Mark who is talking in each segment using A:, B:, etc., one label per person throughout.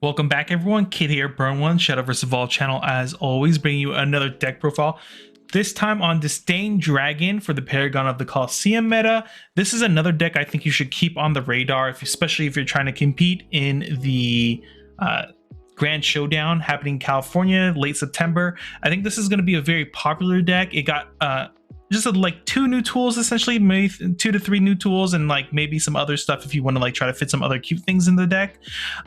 A: Welcome back, everyone. Kid here, Burn One, Shadowverse Evolved channel, as always, bringing you another deck profile. This time on Disdain Dragon for the Paragon of the Colosseum meta. This is another deck I think you should keep on the radar, especially if you're trying to compete in the Grand Showdown happening in California late September. I think this is going to be a very popular deck. It got just like two new tools, essentially, maybe 2 to 3 new tools, and like maybe some other stuff if you want to like try to fit some other cute things in the deck.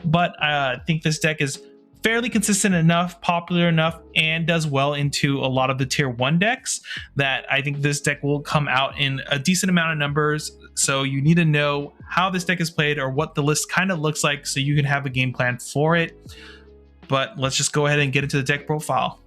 A: But I think this deck is fairly consistent enough, popular enough, and does well into a lot of the tier 1 decks that I think this deck will come out in a decent amount of numbers. So you need to know how this deck is played or what the list kind of looks like so you can have a game plan for it. But let's just go ahead and get into the deck profile.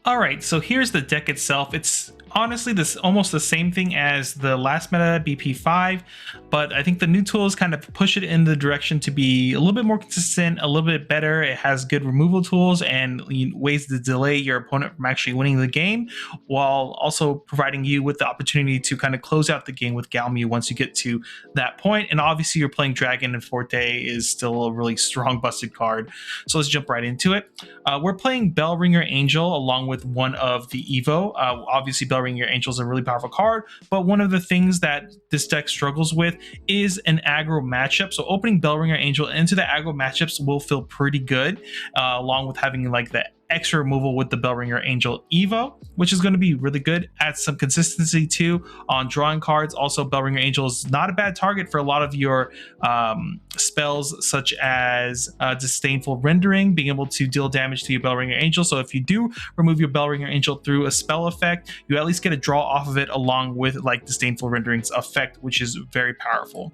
A: All right, so here's the deck itself. It's honestly this almost the same thing as the last meta BP5, but I think the new tools kind of push it in the direction to be a little bit more consistent, a little bit better. It has good removal tools and ways to delay your opponent from actually winning the game, while also providing you with the opportunity to kind of close out the game with Galmieux once you get to that point. And obviously you're playing Dragon, and Forte is still a really strong busted card. So let's jump right into it. We're playing Bellringer Angel along with one of the Evo. Obviously Bellringer Angel is a really powerful card, but one of the things that this deck struggles with is an aggro matchup. So opening Bellringer Angel into the aggro matchups will feel pretty good, along with having like the extra removal with the Bellringer Angel Evo, which is going to be really good. Add some consistency too on drawing cards. Also, Bellringer Angel is not a bad target for a lot of your spells, such as Disdainful Rendering, being able to deal damage to your Bellringer Angel. So if you do remove your Bellringer Angel through a spell effect, you at least get a draw off of it along with like Disdainful Rendering's effect, which is very powerful.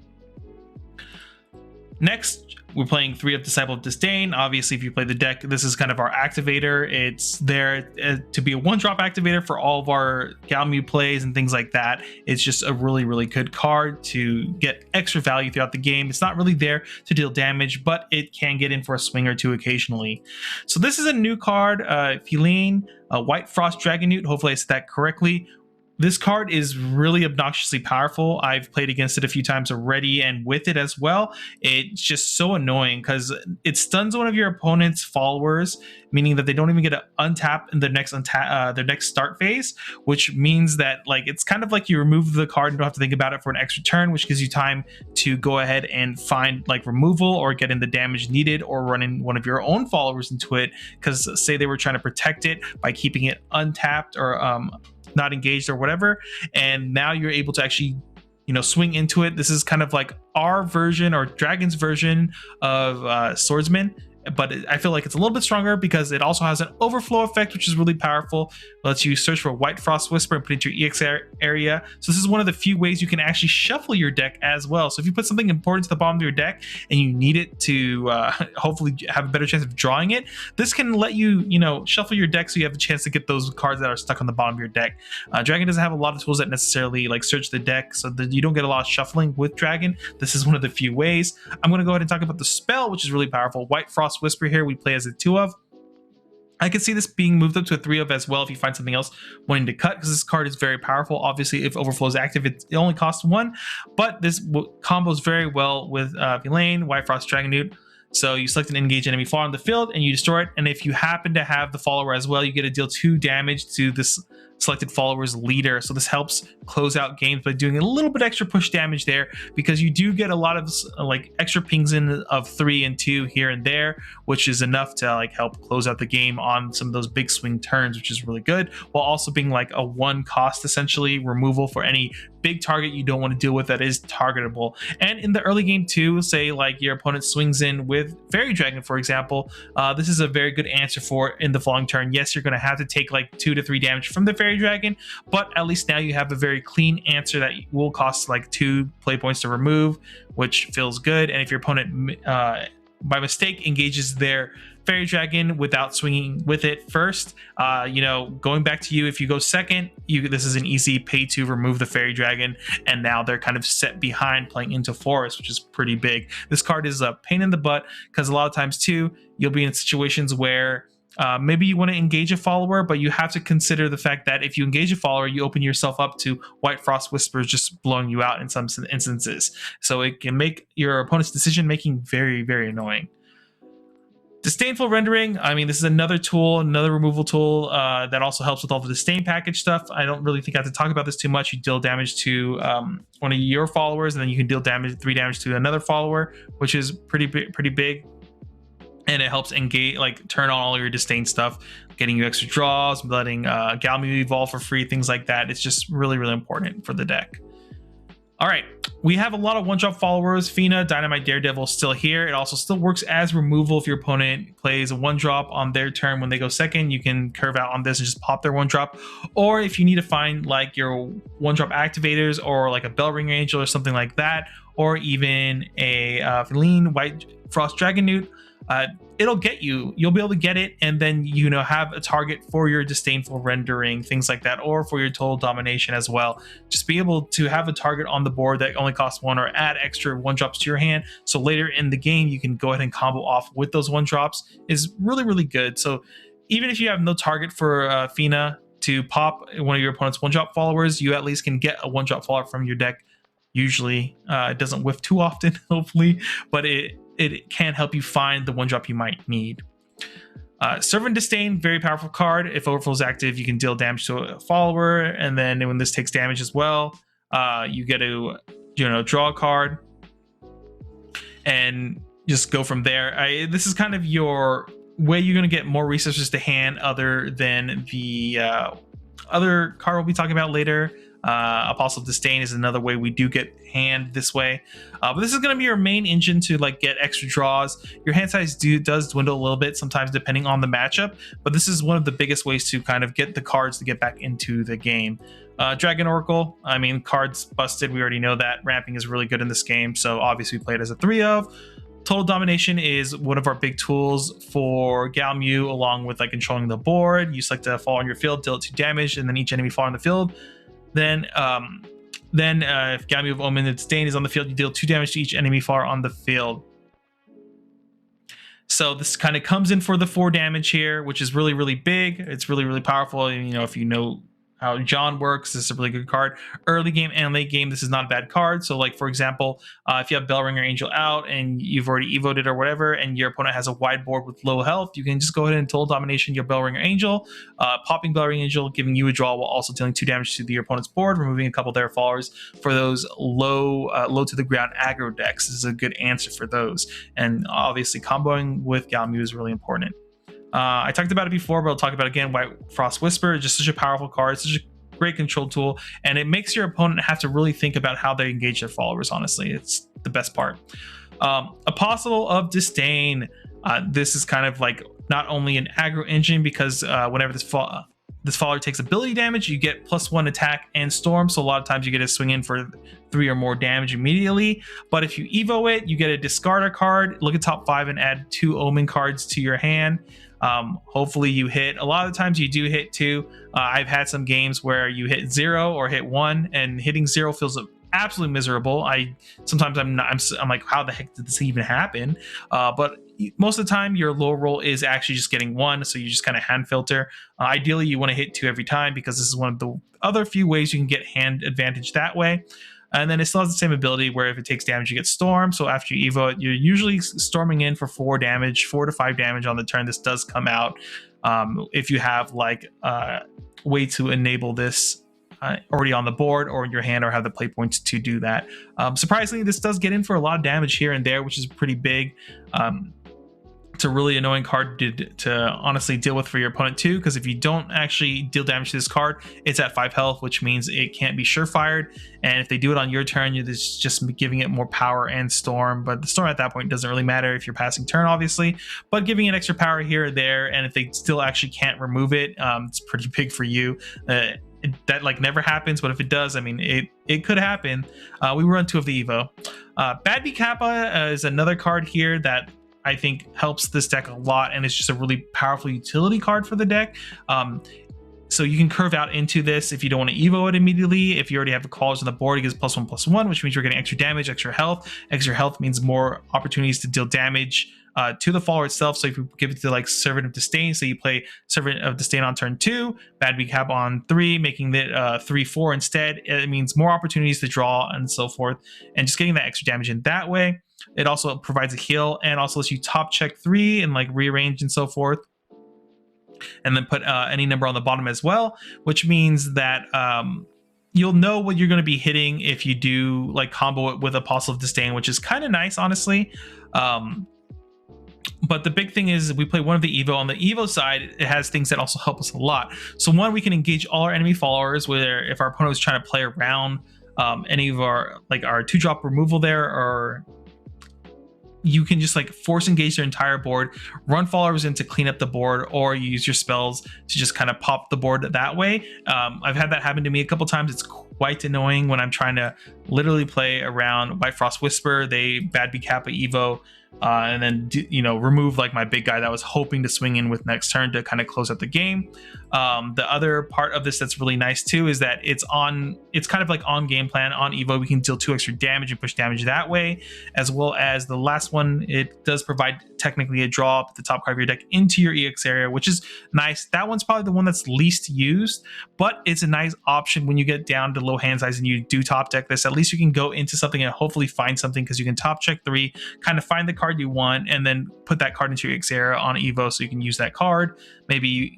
A: Next, we're playing 3 of Disciple of Disdain. Obviously, if you play the deck, this is kind of our activator. It's there to be a 1-drop activator for all of our Galmieux plays and things like that. It's just a really, really good card to get extra value throughout the game. It's not really there to deal damage, but it can get in for a swing or two occasionally. So this is a new card, Feline, White Frost Dragonute. Hopefully I said that correctly. This card is really obnoxiously powerful. I've played against it a few times already, and with it as well, it's just so annoying because it stuns one of your opponent's followers, meaning that they don't even get to untap in their next start phase, which means that like it's kind of like you remove the card and don't have to think about it for an extra turn, which gives you time to go ahead and find like removal or get in the damage needed or run in one of your own followers into it, because say they were trying to protect it by keeping it untapped or not engaged or whatever, and now you're able to actually swing into it. This is kind of like our version or Dragon's version of Swordsman, but I feel like it's a little bit stronger because it also has an overflow effect, which is really powerful. It lets you search for White Frost Whisper and put it into your EX area. So this is one of the few ways you can actually shuffle your deck as well. So if you put something important to the bottom of your deck and you need it to hopefully have a better chance of drawing it, this can let you, shuffle your deck so you have a chance to get those cards that are stuck on the bottom of your deck. Dragon doesn't have a lot of tools that necessarily like search the deck, so that you don't get a lot of shuffling with Dragon. This is one of the few ways. I'm going to go ahead and talk about the spell, which is really powerful. White Frost Whisper here we play as a 2 of. I could see this being moved up to a 3 of as well if you find something else wanting to cut, because this card is very powerful. Obviously, if Overflow is active, it only costs 1, but this combos very well with Villain, White Frost Dragonute. So you select an engaged enemy follower on the field and you destroy it, and if you happen to have the follower as well, you get to deal 2 damage to this selected follower's leader. So this helps close out games by doing a little bit extra push damage there, because you do get a lot of like extra pings in of 3 and 2 here and there, which is enough to like help close out the game on some of those big swing turns, which is really good, while also being like a 1 cost essentially removal for any big target you don't want to deal with that is targetable. And in the early game too, say like your opponent swings in with Fairy Dragon, for example, this is a very good answer for in the following turn. Yes, you're going to have to take like 2 to 3 damage from the Fairy Dragon, but at least now you have a very clean answer that will cost like 2 play points to remove, which feels good. And if your opponent by mistake engages their Fairy Dragon without swinging with it first, going back to you, if you go second, this is an easy pay to remove the Fairy Dragon, and now they're kind of set behind playing into Forest, which is pretty big. This card is a pain in the butt because a lot of times too, you'll be in situations where Maybe you want to engage a follower, but you have to consider the fact that if you engage a follower, you open yourself up to White Frost Whispers just blowing you out in some instances. So it can make your opponent's decision making very, very annoying. Disdainful Rendering, I mean, this is another tool, another removal tool that also helps with all the Disdain package stuff. I don't really think I have to talk about this too much. You deal damage to one of your followers, and then you can deal 3 damage to another follower, which is pretty big. And it helps engage, like turn on all your Disdain stuff, getting you extra draws, letting Galmieux evolve for free, things like that. It's just really, really important for the deck. All right, we have a lot of one-drop followers. Fina, Dynamite, Daredevil still here. It also still works as removal if your opponent plays a one-drop on their turn. When they go second, you can curve out on this and just pop their one-drop. Or if you need to find like your one-drop activators or like a Bellringer Angel or something like that, or even a Feline White Frost Dragon, it'll get you. You'll be able to get it, and then have a target for your Disdainful Rendering, things like that, or for your Total Domination as well. Just be able to have a target on the board that only costs 1, or add extra 1-drops to your hand, so later in the game you can go ahead and combo off with those 1-drops. Is really, really good. So even if you have no target for Fina to pop one of your opponent's 1-drop followers, you at least can get a 1-drop follower from your deck. Usually it doesn't whiff too often, hopefully, but it can help you find the 1-drop you might need. Servant Disdain, very powerful card. If Overflow is active, you can deal damage to a follower, and then when this takes damage as well, you get to draw a card and just go from there. This is kind of your way you're going to get more resources to hand, other than the other card we'll be talking about later. Apostle of Disdain is another way we do get hand this way, but this is going to be your main engine to like get extra draws. Your hand size does dwindle a little bit sometimes depending on the matchup, but this is one of the biggest ways to kind of get the cards to get back into the game. Dragon Oracle, I mean, cards busted, we already know that. Ramping is really good in this game, so obviously we play it as a 3-of. Total Domination is one of our big tools for Galmieux, along with like controlling the board. You select a fall on your field, deal it 2 damage, and then each enemy fall on the field. Then if Galmieux of Omen and Disdain is on the field, you deal 2 damage to each enemy far on the field. So this kind of comes in for the 4 damage here, which is really, really big. It's really, really powerful. If you know how John works, this is a really good card. Early game and late game, this is not a bad card. So like, for example, if you have Bellringer Angel out and you've already evoed it or whatever, and your opponent has a wide board with low health, you can just go ahead and Total Domination your Bellringer Angel, popping Bellringer Angel, giving you a draw while also dealing 2 damage to your opponent's board, removing a couple of their followers for those low to the ground aggro decks. This is a good answer for those. And obviously comboing with Galmieux is really important. I talked about it before, but I'll talk about it again. White Frost Whisper is just such a powerful card, such a great control tool, and it makes your opponent have to really think about how they engage their followers. Honestly, it's the best part. Apostle of Disdain. This is kind of like not only an aggro engine, because whenever this follower takes ability damage, you get +1 attack and storm. So a lot of times you get to swing in for 3 or more damage immediately. But if you evo it, you get to discard a card, look at top 5, and add 2 Omen cards to your hand. Hopefully you hit. A lot of the times you do hit 2. I've had some games where you hit 0 or hit 1, and hitting 0 feels absolutely miserable. Sometimes I'm like, how the heck did this even happen? But most of the time your low roll is actually just getting 1, so you just kind of hand filter. Ideally you want to hit 2 every time, because this is one of the other few ways you can get hand advantage that way. And then it still has the same ability where if it takes damage, you get Storm. So after you evo it, you're usually storming in for 4 to 5 damage on the turn. This does come out if you have like a way to enable this already on the board or in your hand, or have the play points to do that. Surprisingly, this does get in for a lot of damage here and there, which is pretty big. It's a really annoying card to honestly deal with for your opponent too, because if you don't actually deal damage to this card, it's at 5 health, which means it can't be surefired. And if they do it on your turn, you're just giving it more power and storm. But the storm at that point doesn't really matter if you're passing turn, obviously. But giving it extra power here or there, and if they still actually can't remove it, it's pretty big for you. That like never happens, but if it does, I mean, it could happen. We run 2 of the Evo. Badb Catha is another card here that I think helps this deck a lot, and it's just a really powerful utility card for the deck. So you can curve out into this if you don't want to evo it immediately. If you already have the callers on the board, it gives +1/+1, which means you're getting extra damage, extra health. Extra health means more opportunities to deal damage to the follower itself. So if you give it to like Servant of Disdain, so you play Servant of Disdain on turn 2, Badb Catha on 3, making it 3/4 instead. It means more opportunities to draw and so forth, and just getting that extra damage in that way. It also provides a heal and also lets you top check 3 and like rearrange and so forth, and then put any number on the bottom as well, which means that you'll know what you're going to be hitting if you do like combo it with Apostle of Disdain, which is kind of nice, honestly. But the big thing is we play one of the Evo. On the Evo side, it has things that also help us a lot. So one, we can engage all our enemy followers, where if our opponent is trying to play around any of our like our 2-drop removal there, or you can just like force engage their entire board, run followers in to clean up the board, or you use your spells to just kind of pop the board that way. I've had that happen to me a couple times. It's quite annoying when I'm trying to literally play around White Frost Whisper. They Badb Catha Evo, and then remove like my big guy that I was hoping to swing in with next turn to kind of close out the game. The other part of this that's really nice too is that it's kind of like on game plan. On Evo, we can deal 2 extra damage and push damage that way, as well as the last one, it does provide technically a draw up the top card of your deck into your EX area, which is nice. That one's probably the one that's least used, but it's a nice option when you get down to low hand size and you do top deck this. At least you can go into something and hopefully find something, because you can top check 3, kind of find the card you want, and then put that card into your EX area on Evo, so you can use that card. Maybe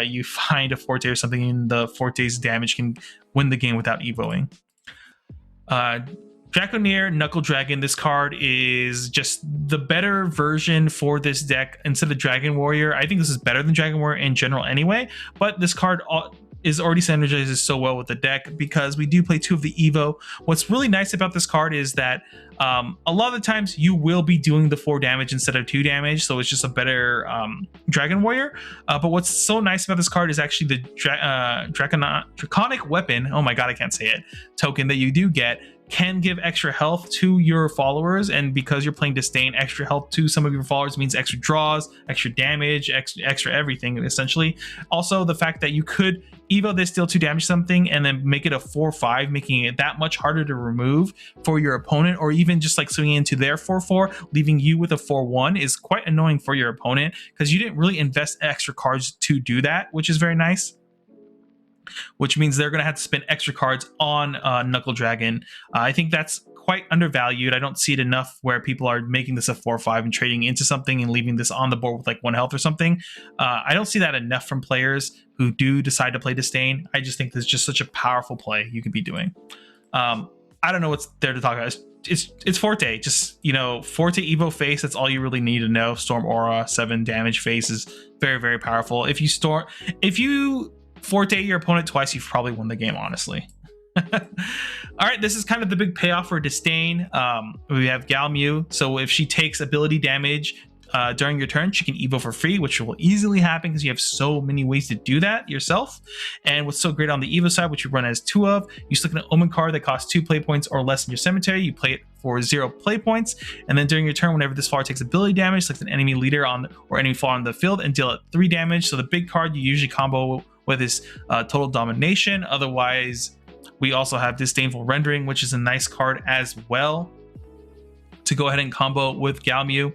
A: you find a Forte or something, and the Forte's damage can win the game without Evoing. Draconier Knuckle Dragon, this card is just the better version for this deck instead of Dragon Warrior. I think this is better than Dragon Warrior in general anyway, but this card is already synergizes so well with the deck because we do play 2 of the Evo. What's really nice about this card is that a lot of the times you will be doing the 4 damage instead of 2 damage, so it's just a better Dragon Warrior. But what's so nice about this card is actually the Draconic Weapon, oh my god, I can't say it, token that you do get can give extra health to your followers, and because you're playing Disdain, extra health to some of your followers means extra draws, extra damage, extra everything essentially. Also, the fact that you could Evo this, deal 2 damage something, and then make it a 4/5, making it that much harder to remove for your opponent, or even just like swinging into their 4/4, leaving you with a 4/1 is quite annoying for your opponent, because you didn't really invest extra cards to do that, which is very nice. Which means they're going to have to spend extra cards on Knuckle Dragon. I think that's quite undervalued. I don't see it enough where people are making this a 4/5 and trading into something and leaving this on the board with like 1 health or something. I don't see that enough from players who do decide to play Disdain. I just think this is just such a powerful play you could be doing. I don't know what's there to talk about. It's Forte, just Forte Evo face. That's all you really need to know. Storm Aura 7 damage face is very, very powerful. If you Forte your opponent twice, you've probably won the game, honestly. All right, this is kind of the big payoff for Disdain. We have Galmieux, so if she takes ability damage during your turn, she can Evo for free, which will easily happen because you have so many ways to do that yourself. And what's so great on the Evo side, which you run as 2 of, you select an Omen card that costs 2 play points or less in your cemetery. You play it for 0 play points, and then during your turn, whenever this follower takes ability damage, select an enemy leader or enemy follower on the field and deal it 3 damage. So the big card you usually combo with is Total Domination. Otherwise, we also have Disdainful Rendering, which is a nice card as well to go ahead and combo with Galmieux.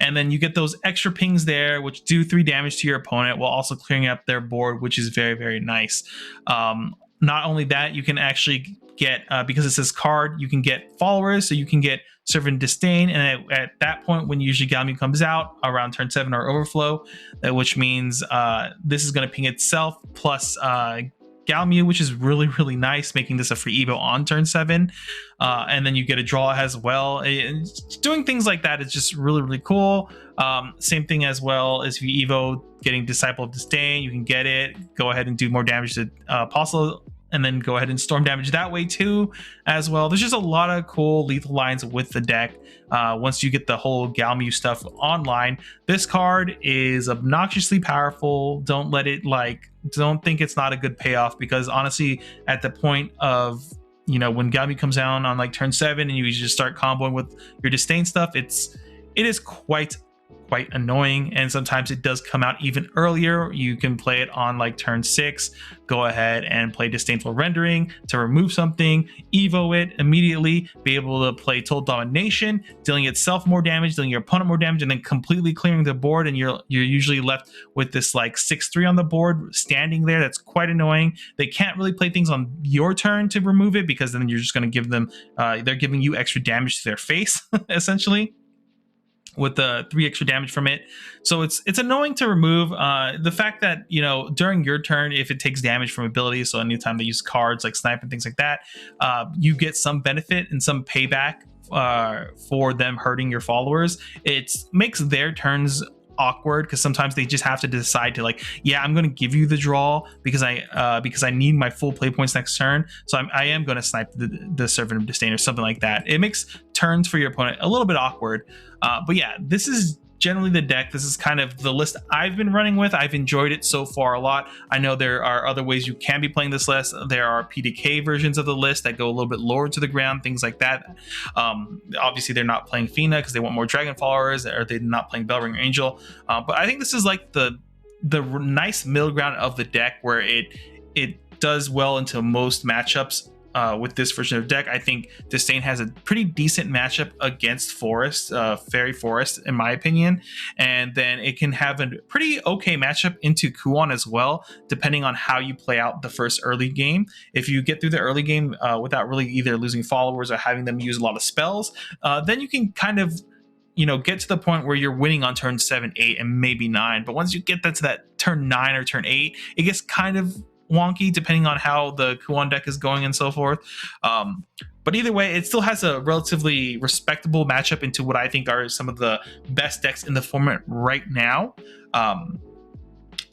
A: And then you get those extra pings there, which do 3 damage to your opponent while also clearing up their board, which is very, very nice. Not only that, you can actually get, because it says card, you can get followers, so you can get Servant Disdain, and at that point, when usually Galmieux comes out around turn 7 or overflow, which means this is going to ping itself plus Galmieux, which is really, really nice, making this a free Evo on turn 7. And then you get a draw as well. And doing things like that is just really, really cool. Same thing as well as if you Evo getting Disciple of Disdain, you can get it, go ahead and do more damage to Apostle, and then go ahead and storm damage that way too as well. There's just a lot of cool lethal lines with the deck. Once you get the whole Galmieux stuff online, this card is obnoxiously powerful. Don't think it's not a good payoff, because honestly, at the point of, when Galmieux comes down on like turn 7 and you just start comboing with your Disdain stuff, it is quite quite annoying, and sometimes it does come out even earlier. You can play it on like turn 6, go ahead and play Disdainful Rendering to remove something, evo it immediately, be able to play Total Domination, dealing itself more damage, dealing your opponent more damage, and then completely clearing the board, and you're usually left with this like 6-3 on the board standing there. That's quite annoying. They can't really play things on your turn to remove it, because then you're just going to give them they're giving you extra damage to their face essentially, with the 3 extra damage from it. So it's annoying to remove. The fact that, you know, during your turn, if it takes damage from abilities, so anytime they use cards like snipe and things like that, you get some benefit and some payback for them hurting your followers. It makes their turns awkward, because sometimes they just have to decide to like, yeah, I'm going to give you the draw because I need my full play points next turn, so I am going to snipe the Servant of Disdain or something like that. It makes turns for your opponent a little bit awkward, but yeah, this is generally the deck. This is kind of the list I've been running with. I've enjoyed it so far a lot. I know there are other ways you can be playing this list. There are PDK versions of the list that go a little bit lower to the ground, things like that. Obviously, they're not playing Fina because they want more Dragon followers, or they're not playing Bellring Angel. But I think this is like the nice middle ground of the deck, where it does well into most matchups. With this version of deck, I think Disdain has a pretty decent matchup against Forest, Fairy Forest, in my opinion, and then it can have a pretty okay matchup into Kuon as well, depending on how you play out the first early game. If you get through the early game without really either losing followers or having them use a lot of spells, then you can kind of, you know, get to the point where you're winning on turn 7, 8, and maybe 9. But once you get that to that turn 9 or turn 8, it gets kind of wonky depending on how the Kuon deck is going and so forth. But either way, it still has a relatively respectable matchup into what I think are some of the best decks in the format right now.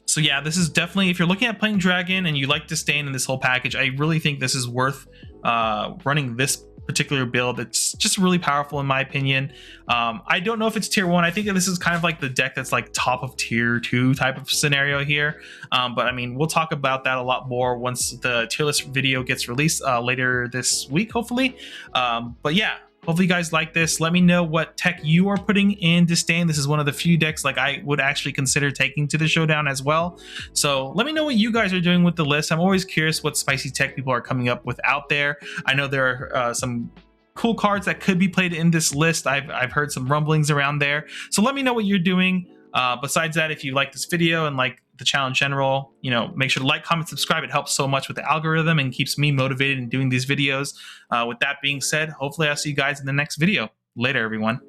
A: So yeah, this is definitely, if you're looking at playing Dragon and you like Disdain in this whole package, I really think this is worth running this particular build. It's just really powerful in my opinion. I don't know if it's tier 1. I think that this is kind of like the deck that's like top of tier 2 type of scenario here. But I mean, we'll talk about that a lot more once the tier list video gets released later this week, hopefully. But yeah, hopefully you guys like this. Let me know what tech you are putting in Disdain. This is one of the few decks like I would actually consider taking to the showdown as well. So let me know what you guys are doing with the list. I'm always curious what spicy tech people are coming up with out there. I know there are some cool cards that could be played in this list. I've heard some rumblings around there. So let me know what you're doing. Besides that, if you like this video and like the channel in general, you know, make sure to like, comment, subscribe. It helps so much with the algorithm and keeps me motivated in doing these videos. With that being said, hopefully I'll see you guys in the next video. Later, everyone.